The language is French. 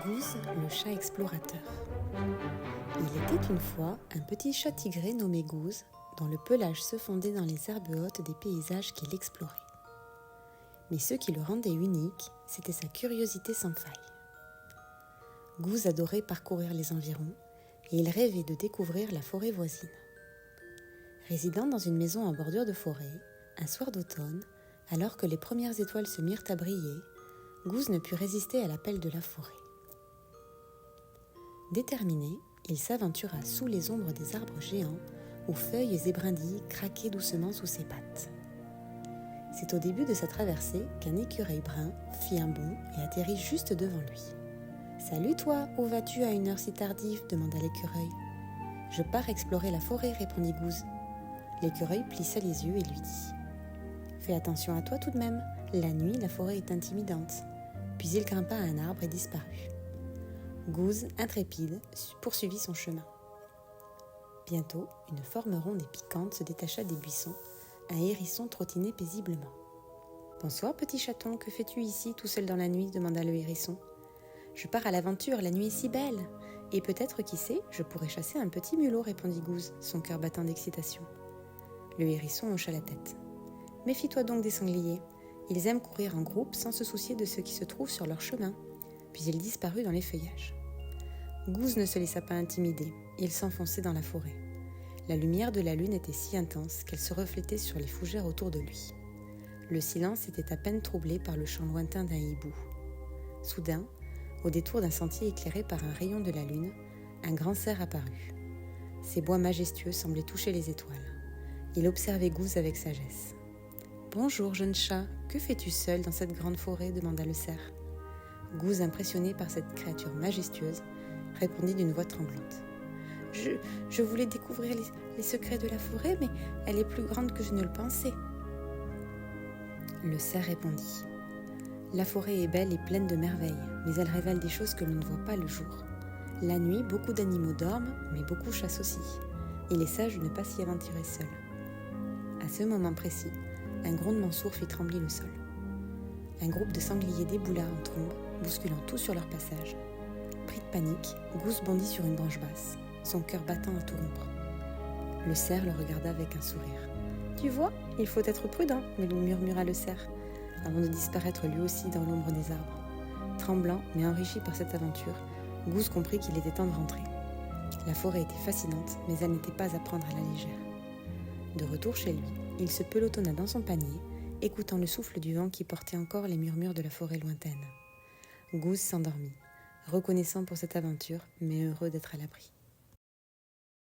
Gouze, le chat explorateur. Il était une fois un petit chat tigré nommé Gouze, dont le pelage se fondait dans les herbes hautes des paysages qu'il explorait. Mais ce qui le rendait unique, c'était sa curiosité sans faille. Gouze adorait parcourir les environs et il rêvait de découvrir la forêt voisine. Résidant dans une maison en bordure de forêt, un soir d'automne, alors que les premières étoiles se mirent à briller, Gouze ne put résister à l'appel de la forêt. Déterminé, il s'aventura sous les ombres des arbres géants où feuilles et brindilles craquaient doucement sous ses pattes. C'est au début de sa traversée qu'un écureuil brun fit un bond et atterrit juste devant lui. « Salut toi, où vas-tu à une heure si tardive ?» demanda l'écureuil. « Je pars explorer la forêt » répondit Gouze. L'écureuil plissa les yeux et lui dit « Fais attention à toi tout de même, la nuit la forêt est intimidante. » Puis il grimpa à un arbre et disparut. Gouze, intrépide, poursuivit son chemin. Bientôt, une forme ronde et piquante se détacha des buissons. Un hérisson trottinait paisiblement. « Bonsoir petit chaton, que fais-tu ici tout seul dans la nuit ?» demanda le hérisson. « Je pars à l'aventure, la nuit est si belle. Et peut-être, qui sait, je pourrais chasser un petit mulot » répondit Gouze, son cœur battant d'excitation. Le hérisson hocha la tête. « Méfie-toi donc des sangliers. Ils aiment courir en groupe sans se soucier de ce qui se trouve sur leur chemin. » Puis il disparut dans les feuillages. Gouze ne se laissa pas intimider, il s'enfonçait dans la forêt. La lumière de la lune était si intense qu'elle se reflétait sur les fougères autour de lui. Le silence était à peine troublé par le chant lointain d'un hibou. Soudain, au détour d'un sentier éclairé par un rayon de la lune, un grand cerf apparut. Ses bois majestueux semblaient toucher les étoiles. Il observait Gouze avec sagesse. « Bonjour, jeune chat, que fais-tu seul dans cette grande forêt ?» demanda le cerf. Gouze, impressionné par cette créature majestueuse, répondit d'une voix tremblante. « Je voulais découvrir les secrets de la forêt, mais elle est plus grande que je ne le pensais. » Le cerf répondit. « La forêt est belle et pleine de merveilles, mais elle révèle des choses que l'on ne voit pas le jour. La nuit, beaucoup d'animaux dorment, mais beaucoup chassent aussi. Il est sage de ne pas s'y aventurer seul. » À ce moment précis, un grondement sourd fit trembler le sol. Un groupe de sangliers déboula en trombe, bousculant tout sur leur passage. Pris de panique, Gouze bondit sur une branche basse, son cœur battant à tout rompre. Le cerf le regarda avec un sourire. « Tu vois, il faut être prudent, » murmura le cerf, avant de disparaître lui aussi dans l'ombre des arbres. Tremblant, mais enrichi par cette aventure, Gouze comprit qu'il était temps de rentrer. La forêt était fascinante, mais elle n'était pas à prendre à la légère. De retour chez lui, il se pelotonna dans son panier, écoutant le souffle du vent qui portait encore les murmures de la forêt lointaine. Gouze s'endormit, reconnaissant pour cette aventure, mais heureux d'être à l'abri.